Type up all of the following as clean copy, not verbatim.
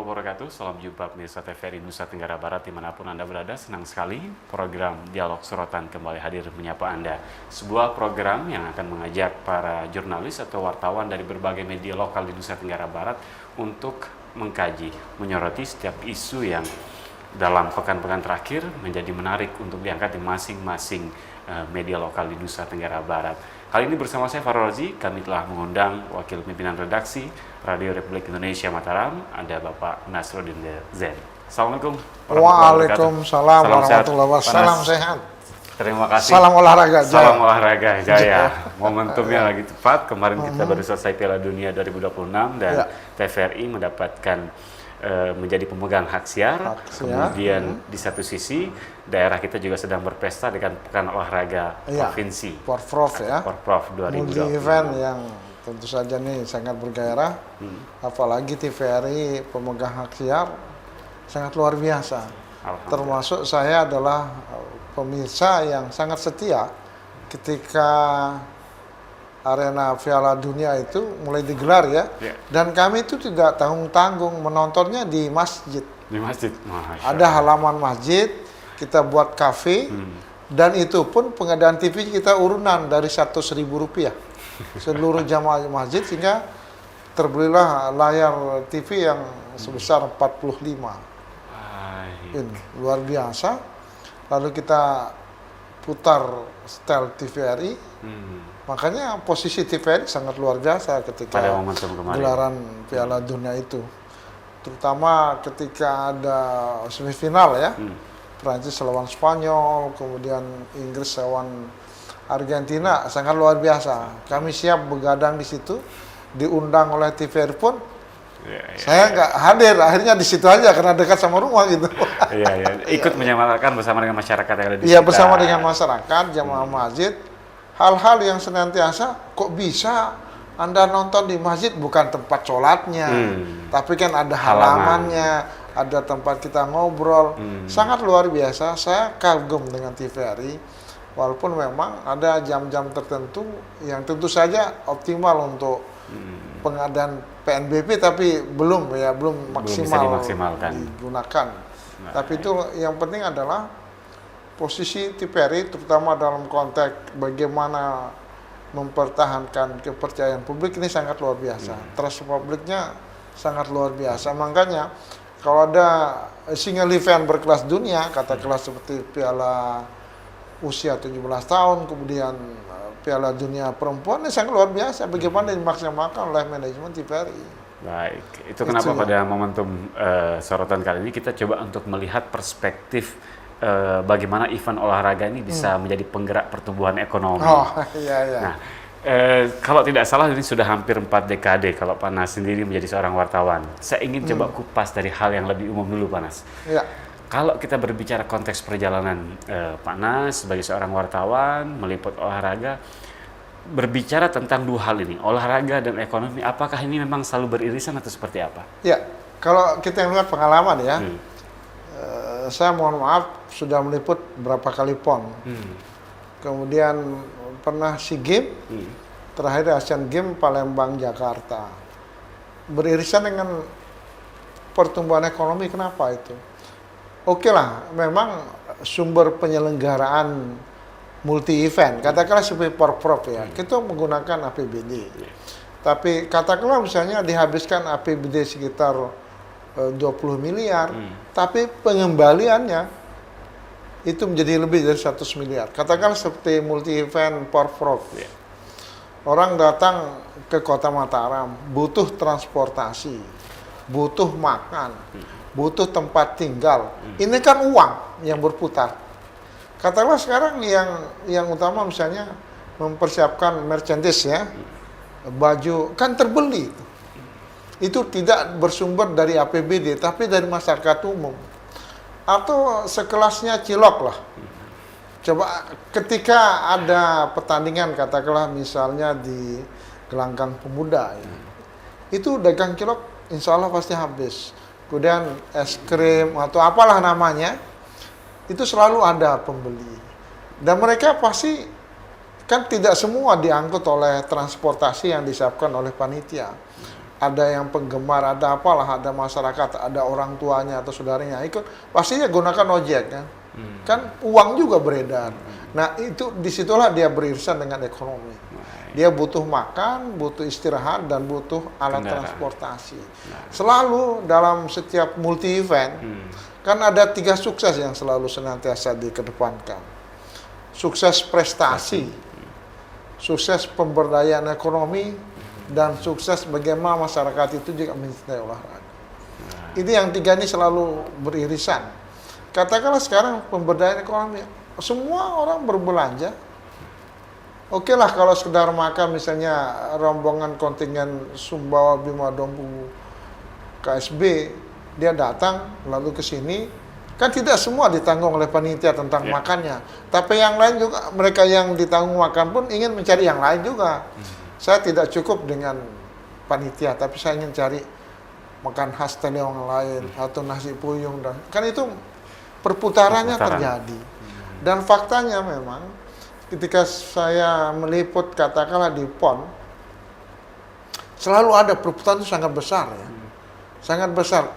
wabarakatuh. Salam jumpa pemirsa TVRI Nusa Tenggara Barat dimanapun Anda berada. Senang sekali program Dialog Sorotan kembali hadir menyapa Anda. Sebuah program yang akan mengajak para jurnalis atau wartawan dari berbagai media lokal di Nusa Tenggara Barat untuk mengkaji, menyoroti setiap isu yang dalam pekan-pekan terakhir menjadi menarik untuk diangkat di masing-masing media lokal di Nusa Tenggara Barat. Kali ini bersama saya Farul Razi, kami telah mengundang Wakil Pimpinan Redaksi Radio Republik Indonesia Mataram, ada Bapak Nasruddin Zen. Assalamualaikum. Waalaikumsalam warahmatullahi wabarakatuh. Salam sehat. Terima kasih. Salam olahraga jaya. Salam olahraga jaya. Momentumnya lagi tepat. Kemarin kita baru selesai Piala Dunia 2026 dan TVRI mendapatkan menjadi pemegang hak siar. Kemudian di satu sisi daerah kita juga sedang berpesta dengan Pekan Olahraga Provinsi. Porprov ya. Porprov 2020. Multi event yang tentu saja nih sangat bergairah. Apalagi TVRI pemegang hak siar sangat luar biasa. Termasuk saya adalah pemirsa yang sangat setia ketika arena Piala Dunia itu mulai digelar ya. Dan kami itu tidak tanggung-tanggung menontonnya di masjid. Di masjid. Ada halaman masjid, kita buat kafe, dan itu pun pengadaan TV kita urunan dari Rp100.000 seluruh jamaah masjid, sehingga terbelilah layar TV yang sebesar 45. Ini luar biasa. Lalu kita putar setel TVRI. Makanya posisi TVRI sangat luar biasa ketika gelaran Piala Dunia itu. Terutama ketika ada semifinal ya. Prancis lawan Spanyol, kemudian Inggris lawan Argentina, sangat luar biasa. Kami siap begadang di situ, diundang oleh TVRI pun. Saya nggak hadir, akhirnya di situ aja karena dekat sama rumah gitu. Ikut menyemarakan bersama dengan masyarakat yang ada di sekitar. Bersama dengan masyarakat, jamaah masjid. Hal-hal yang senantiasa, kok bisa Anda nonton di masjid, bukan tempat sholatnya, tapi kan ada halamannya, ada tempat kita ngobrol. Sangat luar biasa. Saya kagum dengan TVRI, walaupun memang ada jam-jam tertentu yang tentu saja optimal untuk pengadaan PNBP, tapi belum maksimal digunakan. Tapi itu yang penting adalah posisi TVRI, terutama dalam konteks bagaimana mempertahankan kepercayaan publik, ini sangat luar biasa. Trust publiknya sangat luar biasa. Makanya kalau ada single event berkelas dunia, katakanlah seperti Piala usia 17 tahun, kemudian Piala Dunia Perempuan, ini sangat luar biasa. Bagaimana dimaksimalkan oleh manajemen TVRI. Baik, itu kenapa pada momentum sorotan kali ini kita coba untuk melihat perspektif bagaimana event olahraga ini bisa menjadi penggerak pertumbuhan ekonomi. Nah, kalau tidak salah ini sudah hampir 4 dekade kalau Pak Nas sendiri menjadi seorang wartawan. Saya ingin coba kupas dari hal yang lebih umum dulu, Pak Nas. Kalau kita berbicara konteks perjalanan Pak Nas sebagai seorang wartawan meliput olahraga, berbicara tentang dua hal ini, olahraga dan ekonomi, apakah ini memang selalu beririsan atau seperti apa? Ya, kalau kita lihat pengalaman ya, saya mohon maaf sudah meliput berapa kali PON, kemudian pernah SEA Games, terakhir Asian Games Palembang Jakarta, beririsan dengan pertumbuhan ekonomi. Kenapa itu? Oke lah, memang sumber penyelenggaraan multi event, katakanlah seperti Porprov ya, kita menggunakan APBD. Tapi katakanlah misalnya dihabiskan APBD sekitar 20 miliar, tapi pengembaliannya itu menjadi lebih dari 100 miliar. Katakan seperti multi event Porprov. Orang datang ke Kota Mataram, butuh transportasi, butuh makan, butuh tempat tinggal. Ini kan uang yang berputar. Katakanlah sekarang yang utama misalnya mempersiapkan merchandise ya, baju kan terbeli. Itu tidak bersumber dari APBD, tapi dari masyarakat umum. Atau sekelasnya cilok lah. Coba ketika ada pertandingan, katakanlah misalnya di Gelanggang Pemuda, ya, itu dagang cilok insya Allah pasti habis. Kemudian es krim atau apalah namanya, itu selalu ada pembeli. Dan mereka pasti kan tidak semua diangkut oleh transportasi yang disiapkan oleh panitia. ada yang penggemar, ada apalah, ada masyarakat, ada orang tuanya atau saudaranya ikut, pastinya gunakan ojek kan. Kan uang juga beredar. Nah itu disitulah dia beririsan dengan ekonomi. Dia butuh makan, butuh istirahat, dan butuh alat transportasi. Selalu dalam setiap multi event, kan ada 3 sukses yang selalu senantiasa dikedepankan. Sukses prestasi, sukses pemberdayaan ekonomi, dan sukses bagaimana masyarakat itu juga mencintai olahraga. Ini yang 3 ini selalu beririsan. Katakanlah sekarang pemberdayaan ekonomi, semua orang berbelanja. Oke lah kalau sekedar makan, misalnya rombongan kontingen Sumbawa Bima Dompu KSB, dia datang lalu ke sini, kan tidak semua ditanggung oleh panitia tentang makannya. Tapi yang lain juga, mereka yang ditanggung makan pun ingin mencari yang lain juga. Saya tidak cukup dengan panitia, tapi saya ingin cari makan khas yang lain atau nasi puyung, dan kan itu perputarannya terjadi. Dan faktanya memang ketika saya meliput katakanlah di PON, selalu ada perputaran itu sangat besar ya. Sangat besar.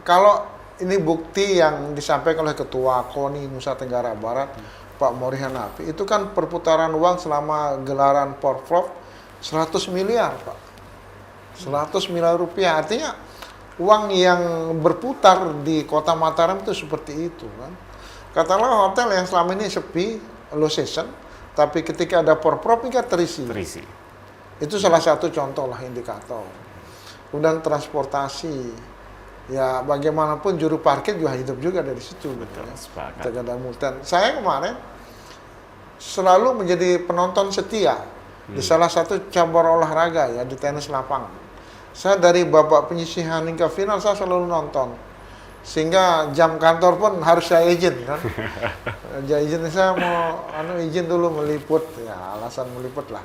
Kalau ini bukti yang disampaikan oleh Ketua KONI Nusa Tenggara Barat, Pak Mori Hanafi, itu kan perputaran uang selama gelaran Porprov 100 miliar, Pak. 100 miliar rupiah. Artinya uang yang berputar di Kota Mataram itu seperti itu kan. Katakanlah hotel yang selama ini sepi, low season, tapi ketika ada Porprov ini kan terisi. Itu salah satu contoh lah, indikator. Kemudian transportasi, ya bagaimanapun juru parkir juga hidup juga dari situ. Betul, sepakat. Saya kemarin selalu menjadi penonton setia di salah satu cabang olahraga ya, di tenis lapangan. Saya dari babak penyisihan hingga final saya selalu nonton. Sehingga jam kantor pun harus saya izin kan. Saya mau izin dulu meliput, ya alasan meliput lah.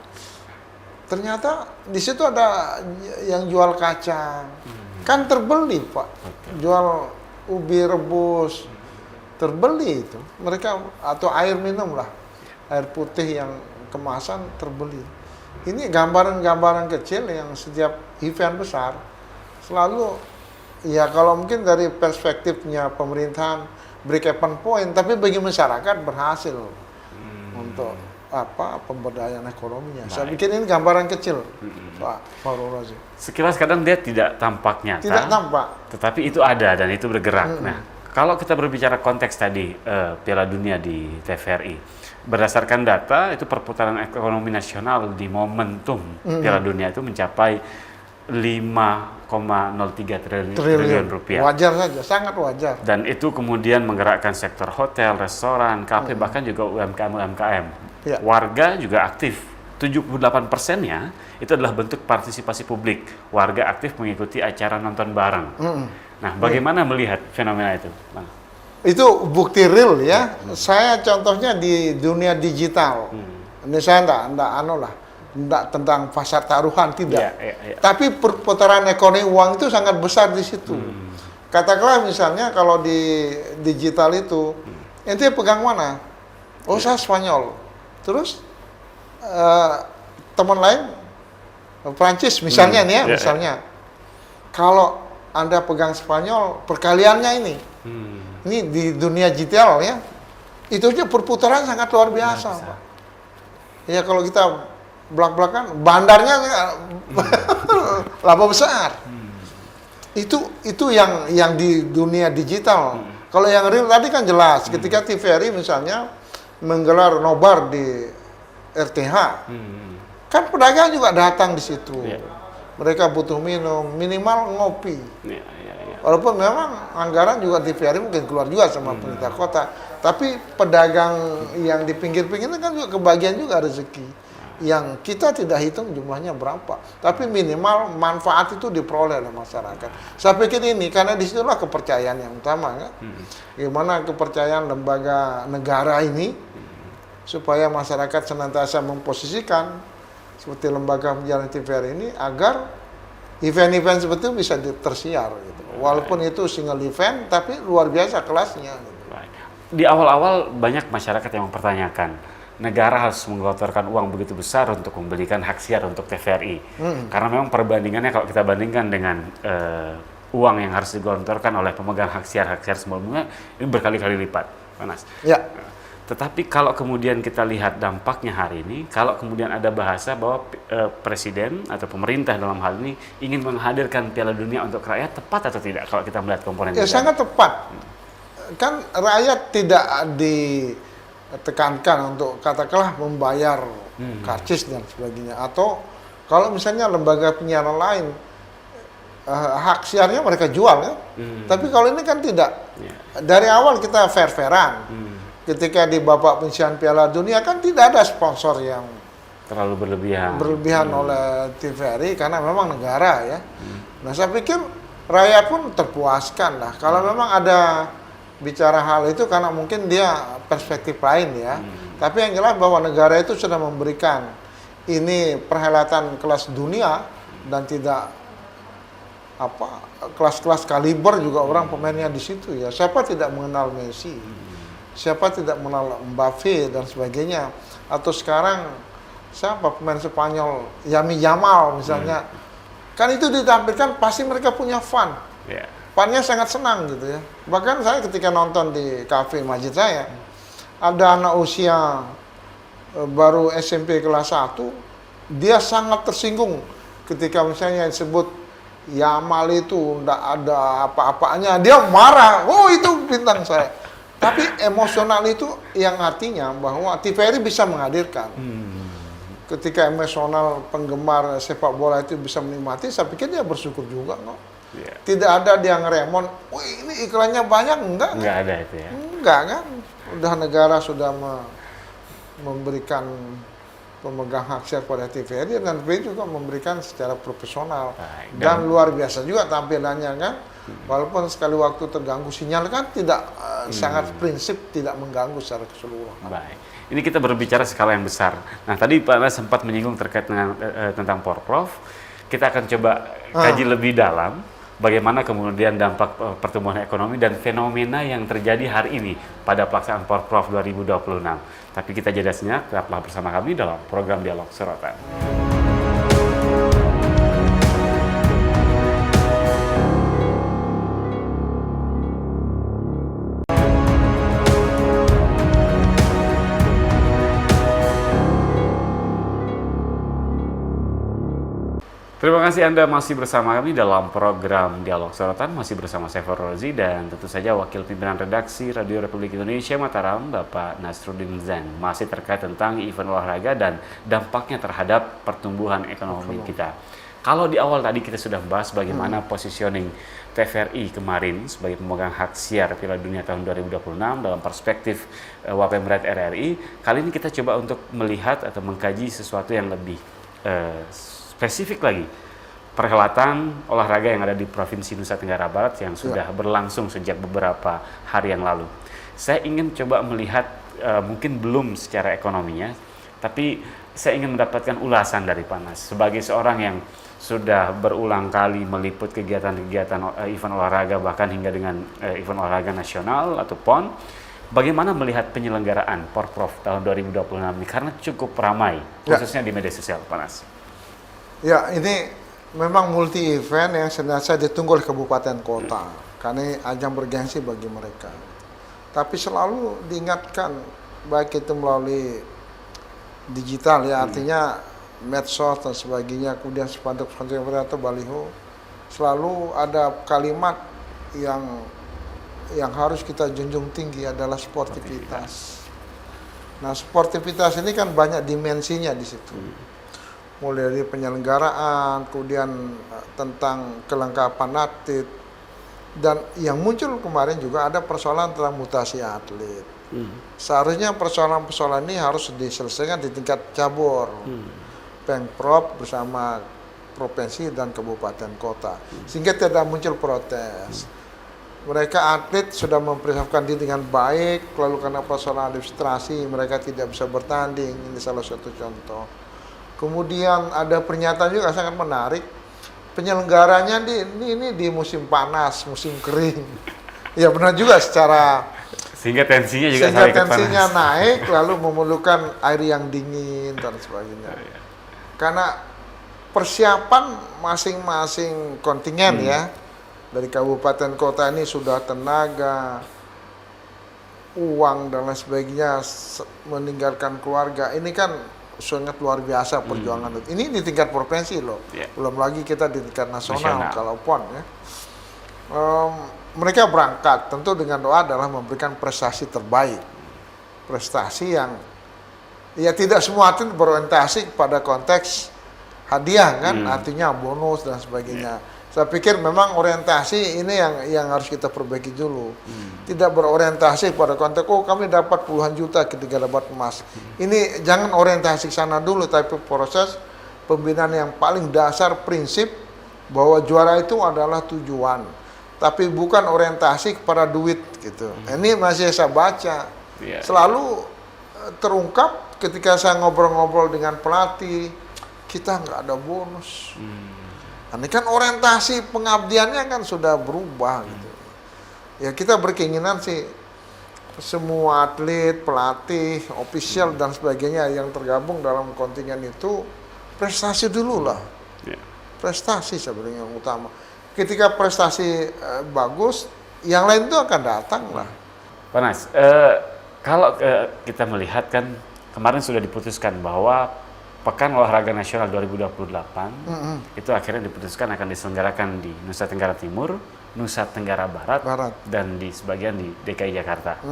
Ternyata di situ ada yang jual kacang, kan terbeli Pak. Jual ubi rebus, terbeli itu. Mereka atau air minum lah, air putih yang kemasan terbeli. Ini gambaran-gambaran kecil yang setiap event besar selalu, ya kalau mungkin dari perspektifnya pemerintahan break even point, tapi bagi masyarakat berhasil untuk pemberdayaan ekonominya. Saya pikir ini gambaran kecil, Pak Farul Razi. Sekilas kadang dia tidak tampak nyata, tidak tampak, tetapi itu ada dan itu bergerak. Nah, kalau kita berbicara konteks tadi Piala Dunia di TVRI, berdasarkan data itu perputaran ekonomi nasional di momentum Piala Dunia itu mencapai 5,03 triliun rupiah. Wajar saja, sangat wajar. Dan itu kemudian menggerakkan sektor hotel, restoran, kafe, bahkan juga UMKM. Ya. Warga juga aktif. 78%-nya itu adalah bentuk partisipasi publik. Warga aktif mengikuti acara nonton bareng. Nah, bagaimana melihat fenomena itu, Bang? Itu bukti real ya. Saya contohnya di dunia digital. Ini saya enggak tentang pasar taruhan, tidak. Tapi perputaran ekonomi uang itu sangat besar di situ. Katakanlah misalnya kalau di digital itu, ente pegang mana? Oh, saya Spanyol. Terus teman lain Prancis misalnya nih ya, misalnya. Kalau Anda pegang Spanyol, perkaliannya ini. Ini di dunia digital ya. Itu aja perputaran sangat luar biasa, Pak. Ya kalau kita belak-belakan, bandarnya laba besar. Itu yang di dunia digital. Kalau yang real tadi kan jelas, ketika TVRI misalnya menggelar nobar di RTH, kan pedagang juga datang di situ. Mereka butuh minum, minimal ngopi. Walaupun memang anggaran juga TVRI mungkin keluar juga sama pemerintah kota, tapi pedagang yang di pinggir-pinggir kan juga kebagian juga rezeki. Yang kita tidak hitung jumlahnya berapa, tapi minimal manfaat itu diperoleh oleh masyarakat. Saya pikir ini karena disitulah kepercayaan yang utama, kan? Gimana kepercayaan lembaga negara ini supaya masyarakat senantiasa memposisikan seperti lembaga penyiaran TVRI ini agar event-event seperti itu bisa tersiar, gitu. Walaupun itu single event, tapi luar biasa kelasnya. Gitu. Di awal-awal banyak masyarakat yang mempertanyakan negara harus menggelontorkan uang begitu besar untuk membelikan hak siar untuk TVRI. Karena memang perbandingannya kalau kita bandingkan dengan uang yang harus digelontorkan oleh pemegang hak siar sebelumnya, ini berkali-kali lipat, Panas. Ya. Tetapi kalau kemudian kita lihat dampaknya hari ini, kalau kemudian ada bahasa bahwa presiden atau pemerintah dalam hal ini ingin menghadirkan Piala Dunia untuk rakyat, tepat atau tidak kalau kita melihat komponen Ya, sangat tepat. Kan rakyat tidak ditekankan untuk katakanlah membayar karcis dan sebagainya. Atau kalau misalnya lembaga penyiaran lain, hak siarnya mereka jual kan. Tapi kalau ini kan tidak. Dari awal kita fair-fairan. Ketika di babak penyisihan Piala Dunia kan tidak ada sponsor yang terlalu berlebihan oleh TVRI karena memang negara ya. Nah, saya pikir rakyat pun terpuaskan lah. Kalau memang ada bicara hal itu karena mungkin dia perspektif lain ya. Tapi yang jelas bahwa negara itu sudah memberikan ini perhelatan kelas dunia dan tidak kelas-kelas kaliber juga orang pemainnya di situ ya. Siapa tidak mengenal Messi? Siapa tidak mengenal Mbappe dan sebagainya? Atau sekarang siapa pemain Spanyol, Yami Yamal misalnya? Kan itu ditampilkan pasti mereka punya fun. Funnya sangat senang gitu ya. Bahkan saya ketika nonton di kafe masjid saya, ada anak usia baru SMP kelas 1, dia sangat tersinggung ketika misalnya disebut Yamal itu enggak ada apa-apanya, dia marah. Oh, itu bintang saya. Tapi emosional itu yang artinya bahwa TVRI bisa menghadirkan. Ketika emosional penggemar sepak bola itu bisa menikmati, saya pikir dia bersyukur juga kok. Tidak ada dia ngeremon, wih ini iklannya banyak, enggak ada itu ya? Enggak kan. Udah negara sudah memberikan pemegang hak siar pada TVRI dan TVRI juga memberikan secara profesional. Dan luar biasa juga tampilannya kan. Walaupun sekali waktu terganggu sinyal kan tidak sangat prinsip, tidak mengganggu secara keseluruhan. Baik. Ini kita berbicara skala yang besar. Nah, tadi Pak Anas sempat menyinggung terkait dengan tentang Porprov. Kita akan coba kaji lebih dalam bagaimana kemudian dampak pertumbuhan ekonomi dan fenomena yang terjadi hari ini pada pelaksanaan Porprov 2026. Tapi kita jeda sejenak, tetaplah bersama kami dalam program Dialog Sorotan. Terima kasih Anda masih bersama kami dalam program Dialog Sorotan, masih bersama saya Farul Rozi dan tentu saja Wakil Pimpinan Redaksi Radio Republik Indonesia Mataram, Bapak Nasruddin Zain, masih terkait tentang event olahraga dan dampaknya terhadap pertumbuhan ekonomi kita. Kalau di awal tadi kita sudah membahas bagaimana positioning TVRI kemarin sebagai pemegang hak siar Piala Dunia tahun 2026 dalam perspektif Wapemret RRI, kali ini kita coba untuk melihat atau mengkaji sesuatu yang lebih spesifik lagi, perhelatan olahraga yang ada di Provinsi Nusa Tenggara Barat yang sudah berlangsung sejak beberapa hari yang lalu. Saya ingin coba melihat, mungkin belum secara ekonominya, tapi saya ingin mendapatkan ulasan dari Panas sebagai seorang yang sudah berulang kali meliput kegiatan-kegiatan event olahraga, bahkan hingga dengan event olahraga nasional atau PON. Bagaimana melihat penyelenggaraan Porprov tahun 2026 ini? Karena cukup ramai, khususnya di media sosial, Panas. Ya, ini memang multi event yang senantiasa ditunggu oleh kabupaten kota karena ini ajang bergengsi bagi mereka. Tapi selalu diingatkan baik itu melalui digital ya, artinya medsos dan sebagainya, kemudian spanduk-spanduk atau baliho, selalu ada kalimat yang harus kita junjung tinggi adalah sportivitas. Nah, sportivitas ini kan banyak dimensinya di situ. Mulai dari penyelenggaraan, kemudian tentang kelengkapan atlet, dan yang muncul kemarin juga ada persoalan tentang mutasi atlet. Seharusnya persoalan-persoalan ini harus diselesaikan di tingkat cabur, Pemprov bersama provinsi dan kabupaten kota, sehingga tidak muncul protes. Mereka atlet sudah mempersiapkan diri dengan baik, lalu karena persoalan administrasi mereka tidak bisa bertanding. Ini salah satu contoh. Kemudian ada pernyataan juga sangat menarik, penyelenggaranya ini di musim panas, musim kering. Ya benar juga secara Sehingga tensinya juga sehingga ikut tensinya panas. naik, lalu memerlukan air yang dingin dan sebagainya. Karena persiapan masing-masing kontingen ya, dari kabupaten kota ini sudah tenaga, uang dan lain sebagainya, meninggalkan keluarga. Ini kan sangat luar biasa perjuangan itu. Ini di tingkat provinsi loh, belum lagi kita di tingkat nasional. Kalau PON ya. Mereka berangkat tentu dengan doa adalah memberikan prestasi terbaik, prestasi yang ya tidak semua atlet berorientasi pada konteks hadiah kan, artinya bonus dan sebagainya. Saya pikir memang orientasi ini yang harus kita perbaiki dulu. Tidak berorientasi pada konteks kami dapat puluhan juta ketika dapat emas. Ini jangan orientasi ke sana dulu, tapi proses pembinaan yang paling dasar, prinsip bahwa juara itu adalah tujuan, tapi bukan orientasi kepada duit gitu. Ini masih saya baca. Selalu terungkap ketika saya ngobrol-ngobrol dengan pelatih, kita nggak ada bonus. Ini kan orientasi pengabdiannya kan sudah berubah gitu. Ya kita berkeinginan sih semua atlet, pelatih, ofisial dan sebagainya yang tergabung dalam kontingen itu prestasi dulu lah. Prestasi sebenarnya yang utama. Ketika prestasi bagus, yang lain itu akan datang lah. Pak Nas, kalau kita melihat kan kemarin sudah diputuskan bahwa Pekan Olahraga Nasional 2028 itu akhirnya diputuskan akan diselenggarakan di Nusa Tenggara Timur, Nusa Tenggara Barat. Dan di sebagian di DKI Jakarta.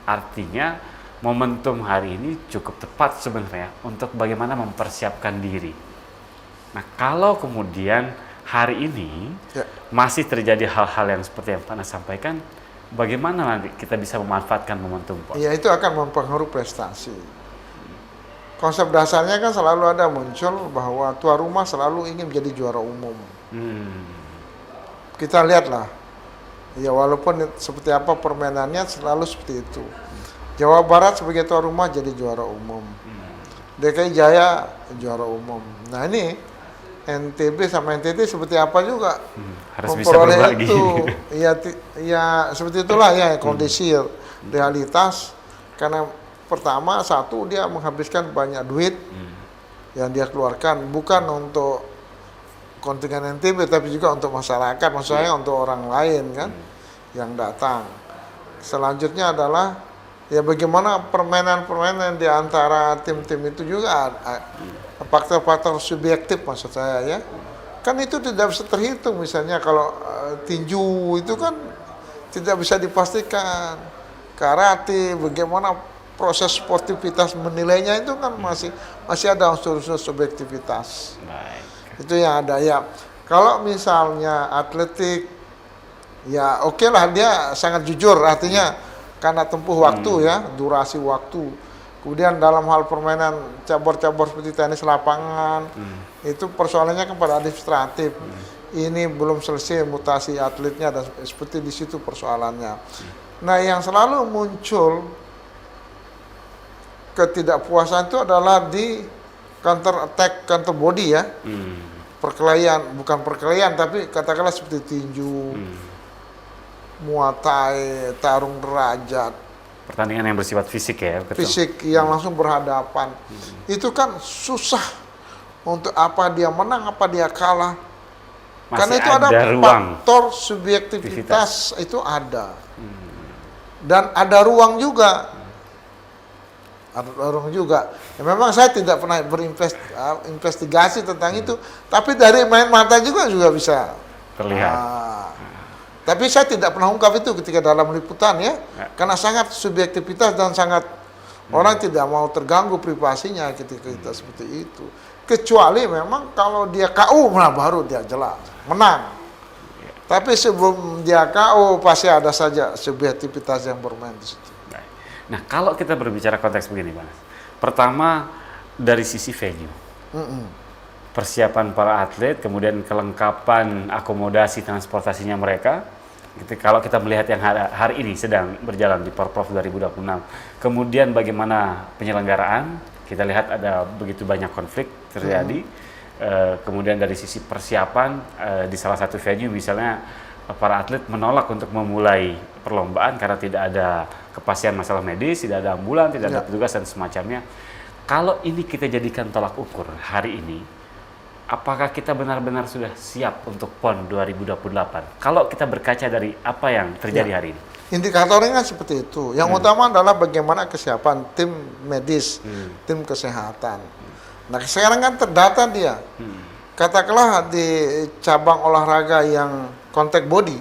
Artinya momentum hari ini cukup tepat sebenarnya untuk bagaimana mempersiapkan diri. Nah kalau kemudian hari ini masih terjadi hal-hal yang seperti yang Pak Nas sampaikan, bagaimana nanti kita bisa memanfaatkan momentum Pak? Ya itu akan mempengaruhi prestasi. Konsep dasarnya kan selalu ada muncul bahwa tuan rumah selalu ingin menjadi juara umum. Kita lihatlah, ya walaupun seperti apa permainannya selalu seperti itu. Jawa Barat sebagai tuan rumah jadi juara umum. DKI Jaya juara umum. Nah ini NTB sama NTT seperti apa juga harus bisa berbagi. Itu. Ya seperti itulah ya kondisi realitas. Karena pertama, satu dia menghabiskan banyak duit yang dia keluarkan bukan untuk kontingen NTB tapi juga untuk masyarakat, maksudnya untuk orang lain kan yang datang. Selanjutnya adalah ya bagaimana permainan-permainan di antara tim-tim itu juga faktor-faktor subjektif maksud saya ya. Kan itu tidak bisa terhitung, misalnya kalau tinju itu kan tidak bisa dipastikan. Karate bagaimana proses sportivitas menilainya itu kan masih ada unsur-unsur subjektivitas. Itu yang ada ya. Kalau misalnya atletik, ya oke lah dia sangat jujur, artinya karena tempuh waktu ya, durasi waktu. Kemudian dalam hal permainan cabur-cabur seperti tenis lapangan, itu persoalannya kan pada administratif. Ini belum selesai mutasi atletnya dan seperti di situ persoalannya. Nah yang selalu muncul ketidakpuasan itu adalah di counter attack, counter body ya. Perkelahian, bukan perkelahian tapi katakanlah seperti tinju, muay thai, tarung derajat. Pertandingan yang bersifat fisik ya. Fisik yang langsung berhadapan. Itu kan susah untuk apa dia menang, apa dia kalah. Karena itu ada faktor subjektivitas itu ada. Dan ada ruang juga. Ya, memang saya tidak pernah berinvestigasi tentang itu, tapi dari main mata juga bisa terlihat. Tapi saya tidak pernah ungkap itu ketika dalam liputan ya, karena sangat subjektivitas dan sangat orang tidak mau terganggu privasinya ketika kita seperti itu. Kecuali memang kalau dia KO malah baru dia jelas menang. Tapi sebelum dia KO pasti ada saja subjektivitas yang bermain di situ. Nah, kalau kita berbicara konteks begini, Mas. Pertama, dari sisi venue. Persiapan para atlet, kemudian kelengkapan akomodasi transportasinya mereka. Kalau kita melihat yang hari ini sedang berjalan di Porprov 2026. Kemudian bagaimana penyelenggaraan, kita lihat ada begitu banyak konflik terjadi. Kemudian dari sisi persiapan, di salah satu venue misalnya, para atlet menolak untuk memulai perlombaan karena tidak ada kepastian masalah medis, tidak ada ambulan, tidak ada Ya. petugas dan semacamnya. Kalau ini kita jadikan tolak ukur hari ini, apakah kita benar-benar sudah siap untuk PON 2028? Kalau kita berkaca dari apa yang terjadi Ya. hari ini. Indikatornya kan seperti itu. Yang utama adalah bagaimana kesiapan tim medis, tim kesehatan. Nah sekarang kan terdata dia. Katakanlah di cabang olahraga yang contact body,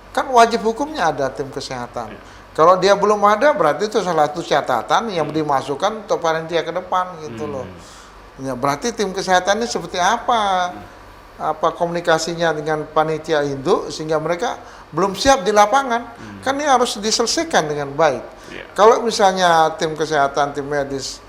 kan wajib hukumnya ada tim kesehatan. Kalau dia belum ada, berarti itu salah satu catatan yang dimasukkan untuk panitia ke depan gitu loh. Ya, berarti tim kesehatannya seperti apa? Apa komunikasinya dengan panitia induk sehingga mereka belum siap di lapangan. Kan ini harus diselesaikan dengan baik. Yeah. Kalau misalnya tim kesehatan, tim medis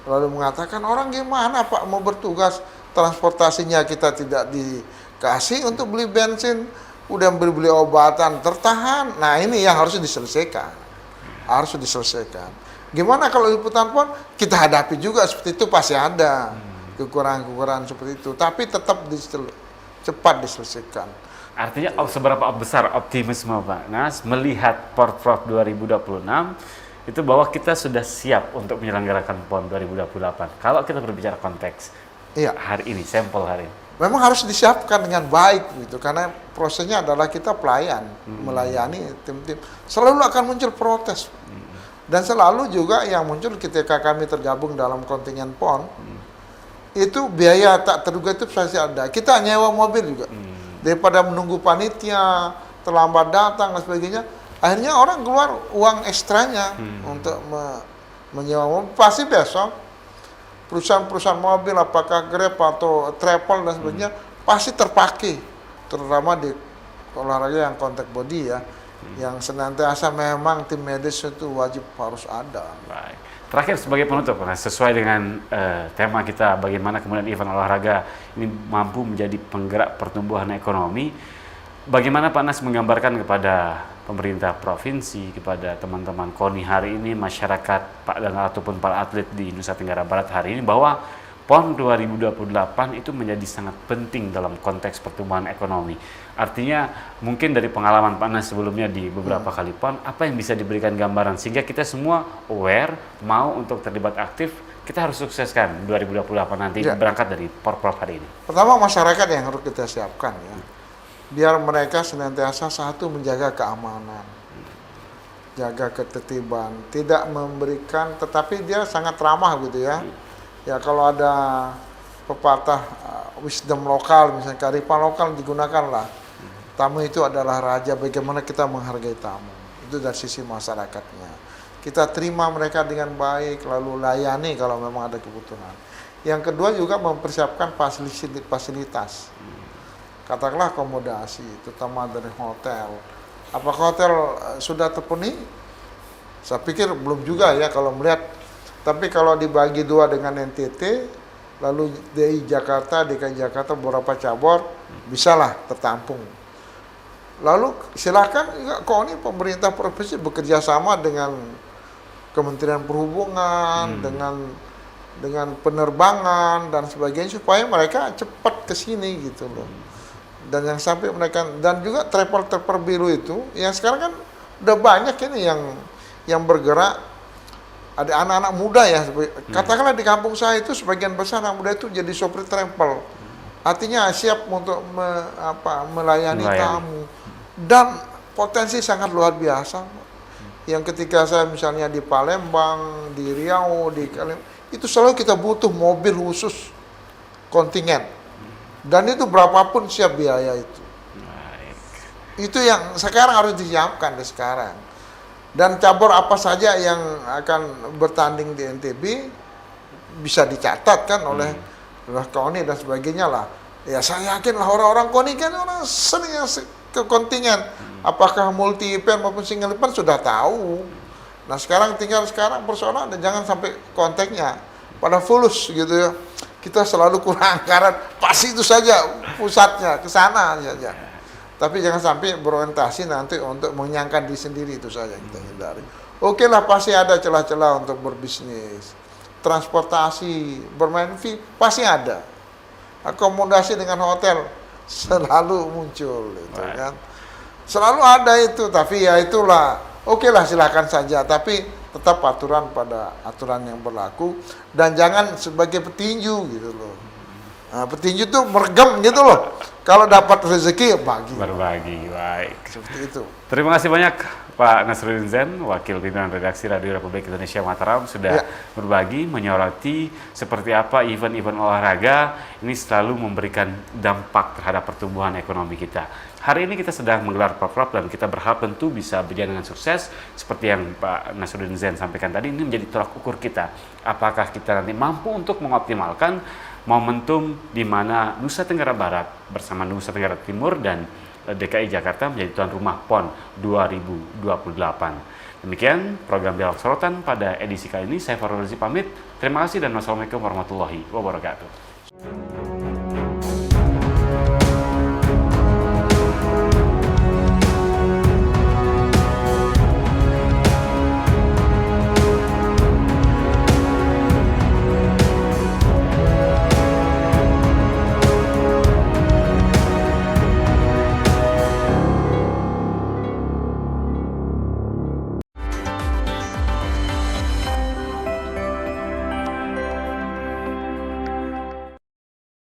lalu mengatakan orang gimana Pak mau bertugas, transportasinya kita tidak dikasih untuk beli bensin, udah beli obatan tertahan. Nah ini yang harus diselesaikan. Harus diselesaikan. Gimana kalau liputan PON kita hadapi juga seperti itu, pasti ada kekurangan-kekurangan seperti itu, tapi tetap cepat diselesaikan. Artinya seberapa besar optimisme Pak Nas melihat Porprov 2026 itu bahwa kita sudah siap untuk menyelenggarakan PON 2028. Kalau kita berbicara konteks Iya. hari ini, sampel hari ini. Memang harus disiapkan dengan baik gitu, karena prosesnya adalah kita pelayan, melayani tim-tim. Selalu akan muncul protes. Dan selalu juga yang muncul ketika kami tergabung dalam kontingen PON, itu biaya tak terduga itu pasti ada. Kita nyewa mobil juga. Daripada menunggu panitia, terlambat datang dan sebagainya, akhirnya orang keluar uang ekstranya untuk menyewa mobil. Pasti besok perusahaan-perusahaan mobil, apakah Grab atau Travel dan sebagainya, pasti terpakai, terutama di olahraga yang contact body ya, yang senantiasa memang tim medis itu wajib harus ada. Baik. Terakhir sebagai penutup, nah, sesuai dengan tema kita, bagaimana kemudian event olahraga ini mampu menjadi penggerak pertumbuhan ekonomi, bagaimana Pak Nas menggambarkan kepada pemerintah provinsi, kepada teman-teman KONI hari ini, masyarakat Pak dan ataupun para atlet di Nusa Tenggara Barat hari ini, bahwa PON 2028 itu menjadi sangat penting dalam konteks pertumbuhan ekonomi. Artinya mungkin dari pengalaman Pak Nas sebelumnya di beberapa kali PON, apa yang bisa diberikan gambaran sehingga kita semua aware, mau untuk terlibat aktif, kita harus sukseskan 2028 nanti berangkat dari Porprov hari ini. Pertama masyarakat yang harus kita siapkan ya, biar mereka senantiasa satu menjaga keamanan, jaga ketertiban, tidak memberikan, tetapi dia sangat ramah gitu ya. Ya kalau ada pepatah wisdom lokal, misalnya kearifan lokal digunakanlah. Tamu itu adalah raja, bagaimana kita menghargai tamu. Itu dari sisi masyarakatnya. Kita terima mereka dengan baik, lalu layani kalau memang ada kebutuhan. Yang kedua juga mempersiapkan fasilitas. Katakanlah akomodasi, terutama dari hotel. Apakah hotel sudah terpenuhi? Saya pikir belum juga ya kalau melihat. Tapi kalau dibagi dua dengan NTT, lalu DI Jakarta, DKI Jakarta beberapa cabur, bisalah tertampung. Lalu silakan juga KONI pemerintah provinsi bekerja sama dengan Kementerian Perhubungan, dengan penerbangan dan sebagainya supaya mereka cepat ke sini gitu loh. Dan yang sampai mereka, dan juga travel biru itu, yang sekarang kan udah banyak ini yang bergerak. Ada anak-anak muda ya, katakanlah di kampung saya itu sebagian besar anak muda itu jadi sopir travel. Artinya siap untuk melayani tamu. Dan potensi sangat luar biasa. Yang ketika saya misalnya di Palembang, di Riau, di Kalimantan, itu selalu kita butuh mobil khusus kontingen. Dan itu berapapun siap biaya itu. Itu yang sekarang harus disiapkan di sekarang. Dan cabur apa saja yang akan bertanding di NTB bisa dicatat kan oleh KONI dan sebagainya lah. Ya saya yakin lah orang-orang KONI kan orang sering ke kontingen. Apakah multi event maupun single event sudah tahu. Nah sekarang persoalan dan jangan sampai kontaknya pada fulus gitu ya. Kita selalu kurang anggaran, pasti itu saja pusatnya ke sana saja. Tapi jangan sampai berorientasi nanti untuk mengenyangkan diri sendiri, itu saja kita hindari. Oke lah, pasti ada celah-celah untuk berbisnis. Transportasi, bermain fee, pasti ada. Akomodasi dengan hotel selalu muncul, gitu kan. Selalu ada itu, tapi ya itulah oke lah silakan saja, tapi tetap aturan pada aturan yang berlaku dan jangan sebagai petinju gitu loh. Nah, petinju tuh meregam gitu loh. Kalau dapat rezeki ya bagi. Berbagi, baik. Seperti itu. Terima kasih banyak Pak Nasruddin Zain, Wakil Pimpinan Redaksi Radio Republik Indonesia Mataram, sudah berbagi, menyoroti seperti apa event-event olahraga ini selalu memberikan dampak terhadap pertumbuhan ekonomi kita. Hari ini kita sedang menggelar program dan kita berharap tentu bisa berjalan dengan sukses seperti yang Pak Nasruddin Zain sampaikan tadi. Ini menjadi tolak ukur kita. Apakah kita nanti mampu untuk mengoptimalkan momentum di mana Nusa Tenggara Barat bersama Nusa Tenggara Timur dan DKI Jakarta menjadi tuan rumah PON 2028. Demikian program Dialog Sorotan pada edisi kali ini. Saya Farul Razi pamit. Terima kasih dan wassalamualaikum warahmatullahi wabarakatuh.